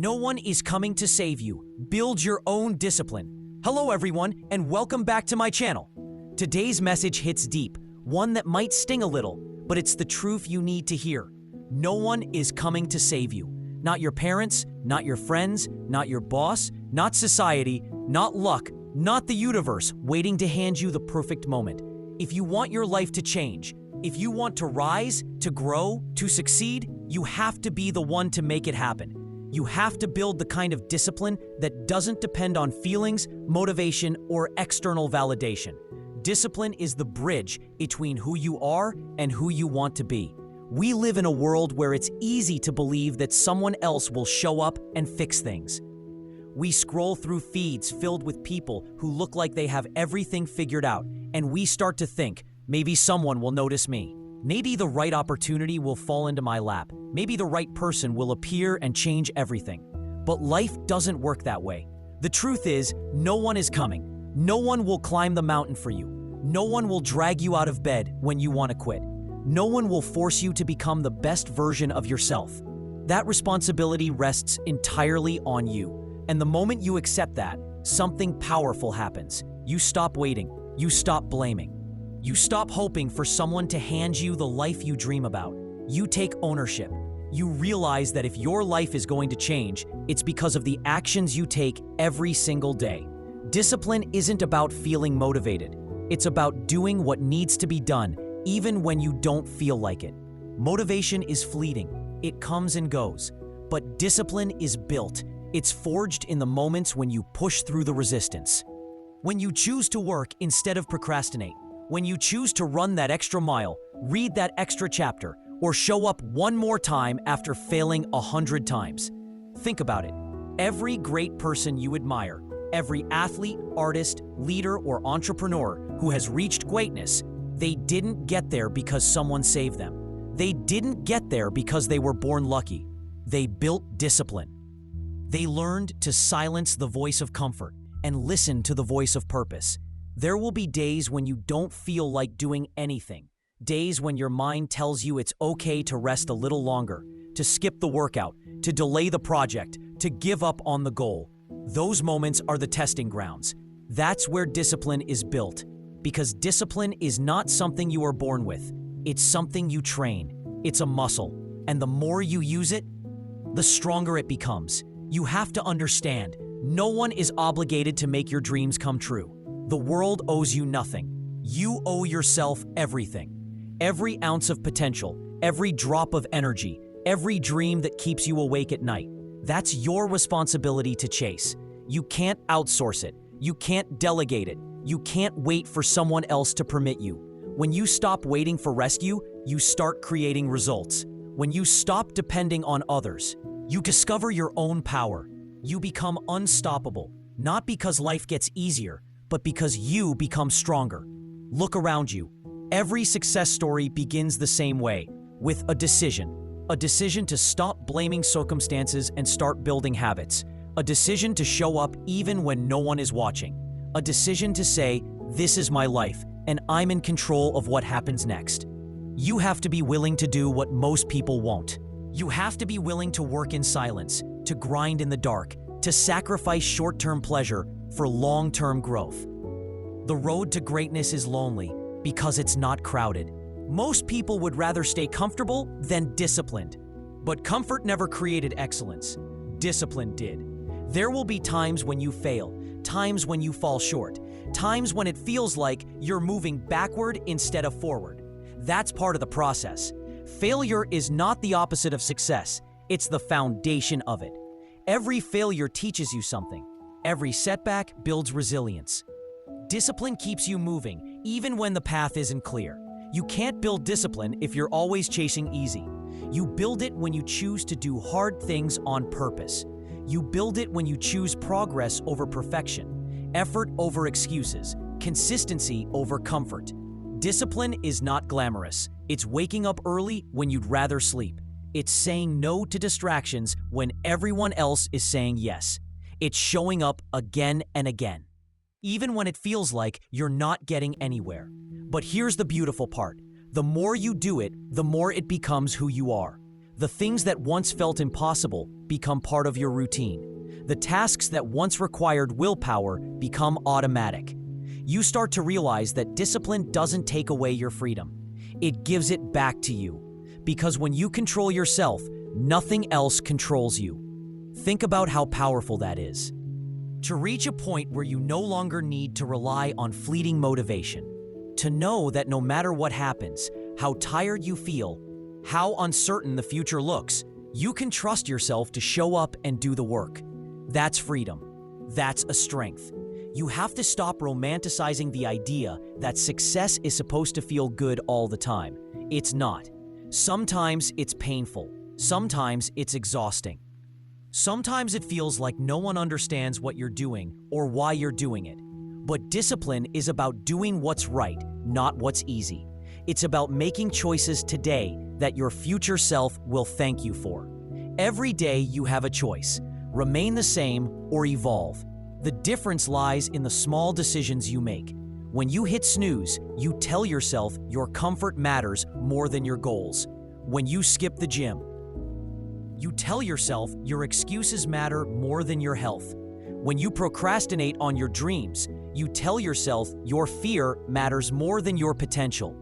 No one is coming to save you. Build your own discipline. Hello everyone, and welcome back to my channel. Today's message hits deep, one that might sting a little, but it's the truth you need to hear. No one is coming to save you. Not your parents, not your friends, not your boss, not society, not luck, not the universe waiting to hand you the perfect moment. If you want your life to change, if you want to rise, to grow, to succeed, you have to be the one to make it happen. You have to build the kind of discipline that doesn't depend on feelings, motivation, or external validation. Discipline is the bridge between who you are and who you want to be. We live in a world where it's easy to believe that someone else will show up and fix things. We scroll through feeds filled with people who look like they have everything figured out, and we start to think, maybe someone will notice me. Maybe the right opportunity will fall into my lap. Maybe the right person will appear and change everything. But life doesn't work that way. The truth is, no one is coming. No one will climb the mountain for you. No one will drag you out of bed when you want to quit. No one will force you to become the best version of yourself. That responsibility rests entirely on you. And the moment you accept that, something powerful happens. You stop waiting. You stop blaming. You stop hoping for someone to hand you the life you dream about. You take ownership. You realize that if your life is going to change, it's because of the actions you take every single day. Discipline isn't about feeling motivated. It's about doing what needs to be done, even when you don't feel like it. Motivation is fleeting. It comes and goes. But discipline is built. It's forged in the moments when you push through the resistance. When you choose to work instead of procrastinate. When you choose to run that extra mile, read that extra chapter, or show up one more time after failing 100 times. Think about it. Every great person you admire, every athlete, artist, leader, or entrepreneur who has reached greatness, they didn't get there because someone saved them. They didn't get there because they were born lucky. They built discipline. They learned to silence the voice of comfort and listen to the voice of purpose. There will be days when you don't feel like doing anything. Days when your mind tells you it's okay to rest a little longer, to skip the workout, to delay the project, to give up on the goal. Those moments are the testing grounds. That's where discipline is built. Because discipline is not something you are born with. It's something you train. It's a muscle. And the more you use it, the stronger it becomes. You have to understand, no one is obligated to make your dreams come true. The world owes you nothing. You owe yourself everything. Every ounce of potential, every drop of energy, every dream that keeps you awake at night. That's your responsibility to chase. You can't outsource it. You can't delegate it. You can't wait for someone else to permit you. When you stop waiting for rescue, you start creating results. When you stop depending on others, you discover your own power. You become unstoppable, not because life gets easier, but because you become stronger. Look around you. Every success story begins the same way, with a decision. A decision to stop blaming circumstances and start building habits. A decision to show up even when no one is watching. A decision to say, this is my life, and I'm in control of what happens next. You have to be willing to do what most people won't. You have to be willing to work in silence, to grind in the dark, to sacrifice short-term pleasure for long-term growth. The road to greatness is lonely because it's not crowded. Most people would rather stay comfortable than disciplined. But comfort never created excellence. Discipline did. There will be times when you fail, times when you fall short, times when it feels like you're moving backward instead of forward. That's part of the process. Failure is not the opposite of success. It's the foundation of it. Every failure teaches you something. Every setback builds resilience. Discipline keeps you moving, even when the path isn't clear. You can't build discipline if you're always chasing easy. You build it when you choose to do hard things on purpose. You build it when you choose progress over perfection, effort over excuses, consistency over comfort. Discipline is not glamorous. It's waking up early when you'd rather sleep. It's saying no to distractions when everyone else is saying yes. It's showing up again and again, even when it feels like you're not getting anywhere. But here's the beautiful part. The more you do it, the more it becomes who you are. The things that once felt impossible become part of your routine. The tasks that once required willpower become automatic. You start to realize that discipline doesn't take away your freedom. It gives it back to you. Because when you control yourself, nothing else controls you. Think about how powerful that is. To reach a point where you no longer need to rely on fleeting motivation. To know that no matter what happens, how tired you feel, how uncertain the future looks, you can trust yourself to show up and do the work. That's freedom. That's a strength. You have to stop romanticizing the idea that success is supposed to feel good all the time. It's not. Sometimes it's painful. Sometimes it's exhausting. Sometimes it feels like no one understands what you're doing or why you're doing it. But discipline is about doing what's right, not what's easy. It's about making choices today that your future self will thank you for. Every day you have a choice: remain the same or evolve. The difference lies in the small decisions you make. When you hit snooze, you tell yourself your comfort matters more than your goals. When you skip the gym, you tell yourself your excuses matter more than your health. When you procrastinate on your dreams, you tell yourself your fear matters more than your potential.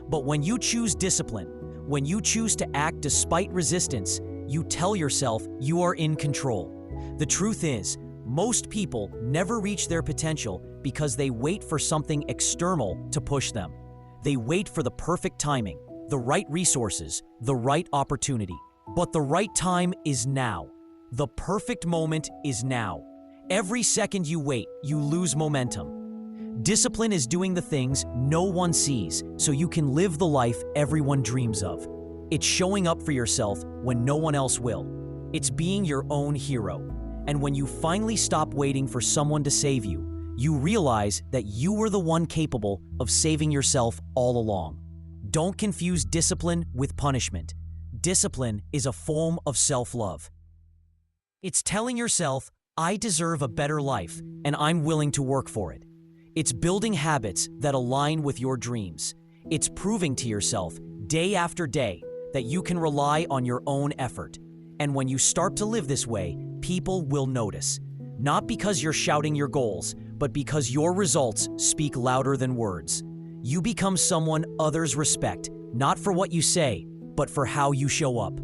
But when you choose discipline, when you choose to act despite resistance, you tell yourself you are in control. The truth is, most people never reach their potential because they wait for something external to push them. They wait for the perfect timing, the right resources, the right opportunity. But the right time is now. The perfect moment is now. Every second you wait, you lose momentum. Discipline is doing the things no one sees so you can live the life everyone dreams of. It's showing up for yourself when no one else will. It's being your own hero. And when you finally stop waiting for someone to save you, you realize that you were the one capable of saving yourself all along. Don't confuse discipline with punishment. Discipline is a form of self-love. It's telling yourself, I deserve a better life, and I'm willing to work for it. It's building habits that align with your dreams. It's proving to yourself, day after day, that you can rely on your own effort. And when you start to live this way, people will notice. Not because you're shouting your goals, but because your results speak louder than words. You become someone others respect, not for what you say, but for how you show up.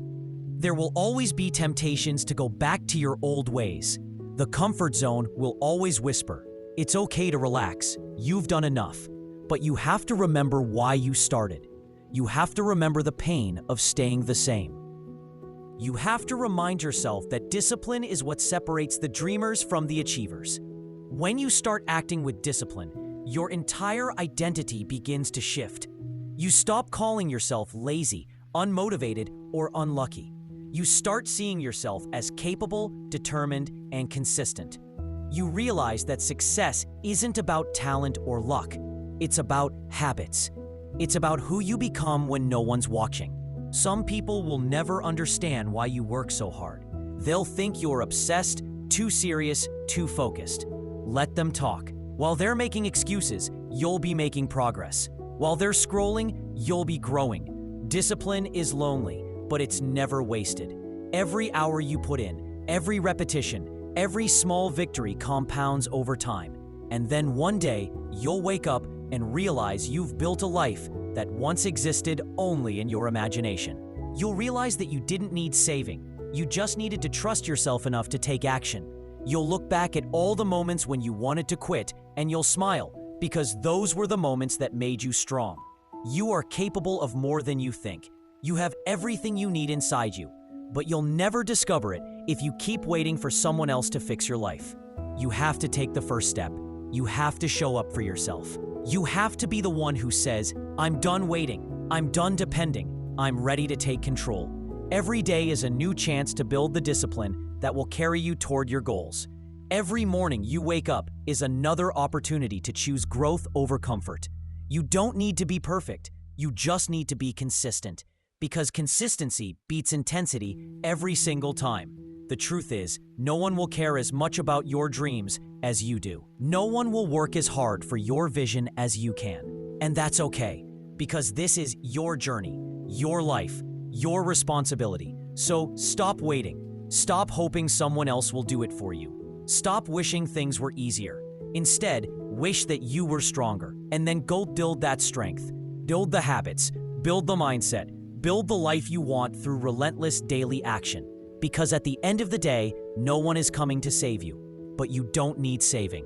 There will always be temptations to go back to your old ways. The comfort zone will always whisper, it's okay to relax, you've done enough. But you have to remember why you started. You have to remember the pain of staying the same. You have to remind yourself that discipline is what separates the dreamers from the achievers. When you start acting with discipline, your entire identity begins to shift. You stop calling yourself lazy, unmotivated, or unlucky. You start seeing yourself as capable, determined, and consistent. You realize that success isn't about talent or luck. It's about habits. It's about who you become when no one's watching. Some people will never understand why you work so hard. They'll think you're obsessed, too serious, too focused. Let them talk. While they're making excuses, you'll be making progress. While they're scrolling, you'll be growing. Discipline is lonely, but it's never wasted. Every hour you put in, every repetition, every small victory compounds over time. And then one day, you'll wake up and realize you've built a life that once existed only in your imagination. You'll realize that you didn't need saving. You just needed to trust yourself enough to take action. You'll look back at all the moments when you wanted to quit, and you'll smile, because those were the moments that made you strong. You are capable of more than you think. You have everything you need inside you, but you'll never discover it if you keep waiting for someone else to fix your life. You have to take the first step. You have to show up for yourself. You have to be the one who says, I'm done waiting, I'm done depending, I'm ready to take control. Every day is a new chance to build the discipline that will carry you toward your goals. Every morning you wake up is another opportunity to choose growth over comfort. You don't need to be perfect, you just need to be consistent. Because consistency beats intensity every single time. The truth is, no one will care as much about your dreams as you do. No one will work as hard for your vision as you can. And that's okay, because this is your journey, your life, your responsibility. So stop waiting. Stop hoping someone else will do it for you. Stop wishing things were easier. Instead, wish that you were stronger, and then go build that strength. Build the habits, build the mindset, build the life you want through relentless daily action. Because at the end of the day, no one is coming to save you, but you don't need saving.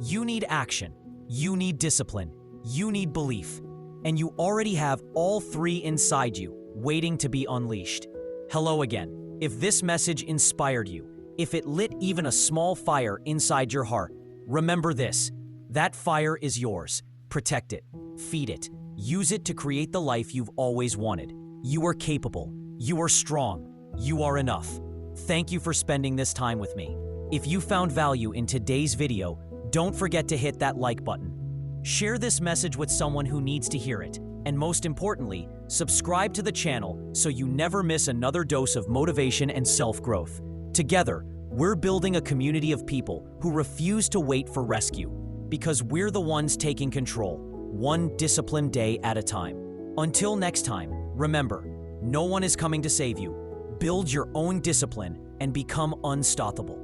You need action, you need discipline, you need belief, and you already have all three inside you, waiting to be unleashed. Hello again. If this message inspired you, if it lit even a small fire inside your heart, remember this: that fire is yours. Protect it, feed it, use it to create the life you've always wanted. You are capable, you are strong, you are enough. Thank you for spending this time with me. If you found value in today's video, don't forget to hit that like button. Share this message with someone who needs to hear it. And most importantly, subscribe to the channel so you never miss another dose of motivation and self-growth. Together, we're building a community of people who refuse to wait for rescue, because we're the ones taking control, one disciplined day at a time. Until next time, remember, no one is coming to save you. Build your own discipline and become unstoppable.